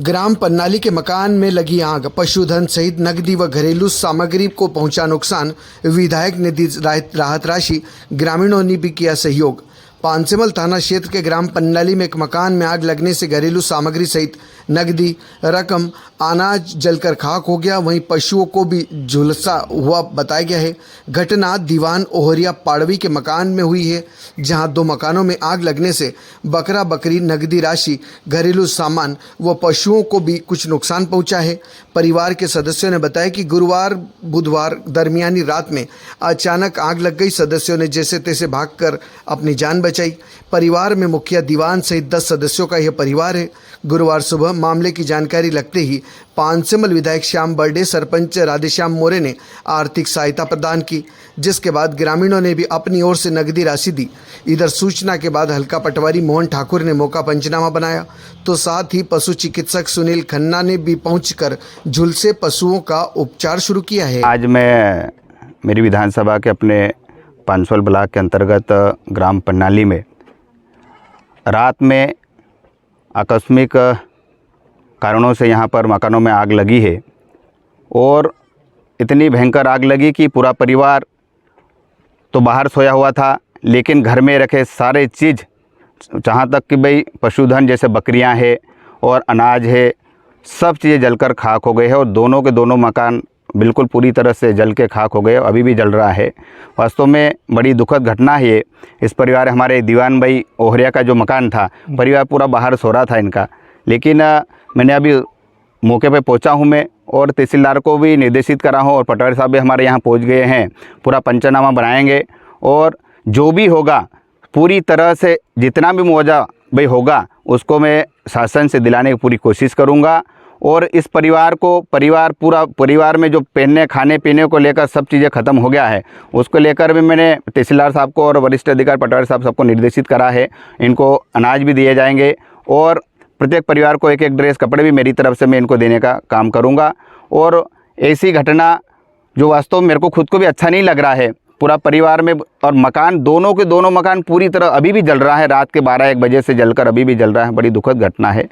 ग्राम पन्नाली के मकान में लगी आग, पशुधन सहित नकदी व घरेलू सामग्री को पहुंचा नुकसान। विधायक ने दी राहत राशि, ग्रामीणों ने भी किया सहयोग। पानसेमल थाना क्षेत्र के ग्राम पन्नाली में एक मकान में आग लगने से घरेलू सामग्री सहित नकदी रकम अनाज जलकर खाक हो गया। वहीं पशुओं को भी झुलसा हुआ बताया गया है। घटना दीवान ओहरिया पाड़वी के मकान में हुई है, जहां 2 मकानों में आग लगने से बकरा बकरी, नकदी राशि, घरेलू सामान व पशुओं को भी कुछ नुकसान पहुंचा है। परिवार के सदस्यों ने बताया कि गुरुवार बुधवार दरमियानी रात में अचानक आग लग गई। सदस्यों ने जैसे तैसे भागकर अपनी जान बचाई। परिवार में मुखिया दीवान सहित 10 सदस्यों का यह परिवार है। गुरुवार सुबह मामले की जानकारी लगते ही पानसेमल विधायक श्याम बर्डे, सरपंच राधेश्याम मोरे ने आर्थिक सहायता प्रदान की, जिसके बाद ग्रामीणों ने भी अपनी ओर से नकदी राशि दी। इधर सूचना के बाद हल्का पटवारी मोहन ठाकुर ने मौका पंचनामा बनाया, तो साथ ही पशु चिकित्सक सुनील खन्ना ने भी पहुंचकर झुलसे पशुओं का उपचार शुरू किया है। आज मैं मेरी विधानसभा के अपने पानसेमल ब्लॉक के अंतर्गत ग्राम पन्नाली में रात में आकस्मिक कारणों से यहाँ पर मकानों में आग लगी है और इतनी भयंकर आग लगी कि पूरा परिवार तो बाहर सोया हुआ था, लेकिन घर में रखे सारे चीज़, जहाँ तक कि भाई पशुधन जैसे बकरियाँ हैं और अनाज है, सब चीज़ें जलकर खाक हो गए हैं और दोनों के दोनों मकान बिल्कुल पूरी तरह से जल के खाक हो गए, अभी भी जल रहा है। वास्तव में बड़ी दुखद घटना है ये। इस परिवार हमारे दीवान भाई ओहरिया का जो मकान था, परिवार पूरा बाहर सो रहा था इनका, लेकिन मैंने अभी मौके पे पहुंचा हूं मैं और तहसीलदार को भी निर्देशित करा हूं और पटवारी साहब भी हमारे यहाँ पहुंच गए हैं। पूरा पंचनामा बनाएंगे और जो भी होगा पूरी तरह से जितना भी मुआवजा भाई होगा उसको मैं शासन से दिलाने की पूरी कोशिश करूँगा। और इस परिवार को पूरा परिवार में जो पहनने खाने पीने को लेकर सब चीज़ें ख़त्म हो गया है, उसको लेकर भी मैंने तहसीलदार साहब को और वरिष्ठ अधिकारी पटवारी साहब सबको निर्देशित करा है। इनको अनाज भी दिए जाएंगे और प्रत्येक परिवार को एक ड्रेस कपड़े भी मेरी तरफ से मैं इनको देने का काम करूँगा। और ऐसी घटना जो वास्तव में मेरे को खुद को भी अच्छा नहीं लग रहा है, पूरा परिवार में और मकान दोनों के दोनों मकान पूरी तरह अभी भी जल रहा है, रात के 12-1 बजे से जलकर अभी भी जल रहा है। बड़ी दुखद घटना है।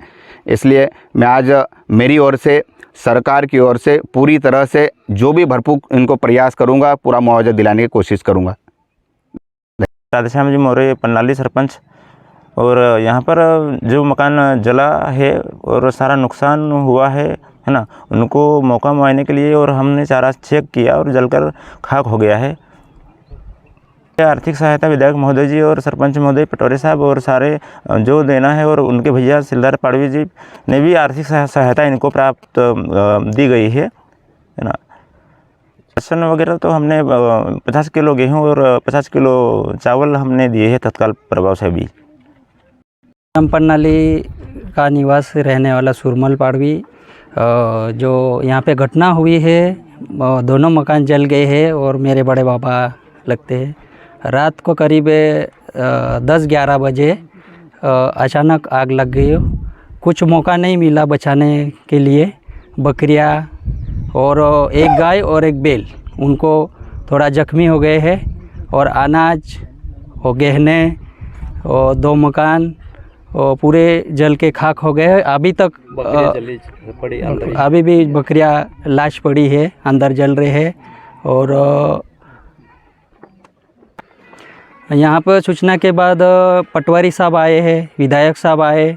इसलिए मैं आज मेरी ओर से, सरकार की ओर से पूरी तरह से जो भी भरपूर इनको प्रयास करूंगा, पूरा मुआवजा दिलाने की कोशिश करूंगा। राधेश्याम जी मोरे, पन्नाली सरपंच। और यहाँ पर जो मकान जला है और सारा नुकसान हुआ है ना, उनको मौका मुआयने के लिए और हमने सारा चेक किया और जलकर खाक हो गया है। आर्थिक सहायता विधायक महोदय जी और सरपंच महोदय, पटवारी साहब और सारे जो देना है और उनके भैया सिलदार पाड़वी जी ने भी आर्थिक सहायता इनको प्राप्त दी गई है ना। राशन वगैरह तो हमने 50 किलो गेहूँ और 50 किलो चावल हमने दिए हैं तत्काल प्रभाव से भी। ग्राम पन्नाली का निवास रहने वाला सुरमल पाड़वी, जो यहाँ पे घटना हुई है, दोनों मकान जल गए हैं और मेरे बड़े बाबा लगते हैं। रात को करीब 10-11 बजे अचानक आग लग गई। कुछ मौका नहीं मिला बचाने के लिए। बकरियां और एक गाय और एक बैल उनको थोड़ा जख्मी हो गए हैं और अनाज और गहने और 2 मकान और पूरे जल के खाक हो गए हैं। अभी तक अभी भी बकरियां लाश पड़ी है, अंदर जल रहे हैं। और यहाँ पर सूचना के बाद पटवारी साहब आए हैं, विधायक साहब आए।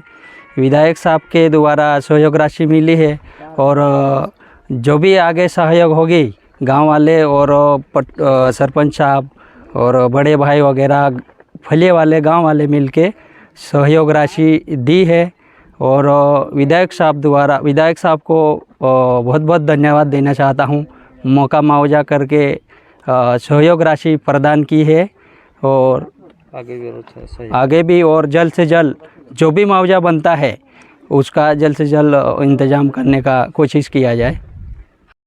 विधायक साहब के द्वारा सहयोग राशि मिली है और जो भी आगे सहयोग होगी गांव वाले और सरपंच साहब और बड़े भाई वगैरह फलिए वाले गांव वाले मिलके सहयोग राशि दी है। और विधायक साहब को बहुत बहुत धन्यवाद देना चाहता हूँ। मौका मुआवजा करके सहयोग राशि प्रदान की है और आगे भी और जल्द से जल्द जो भी मुआवजा बनता है उसका जल्द से जल्द इंतज़ाम करने का कोशिश किया जाए।